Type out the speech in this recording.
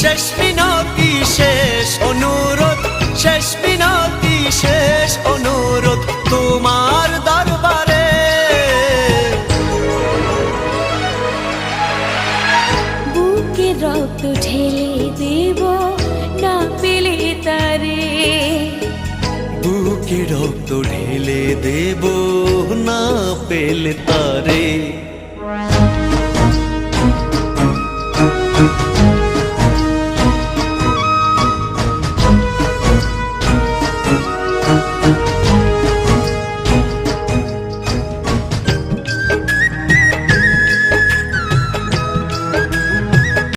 শেষ মিনতি শেষ অনুরোধ, শেষ মিনতি শেষ অনুরোধ তোমার দরবারে। বুকে রক্ত ঢেলে দেব না পেলে তারে, বুকে রক্ত ঢেলে দেব না পেলে তারে।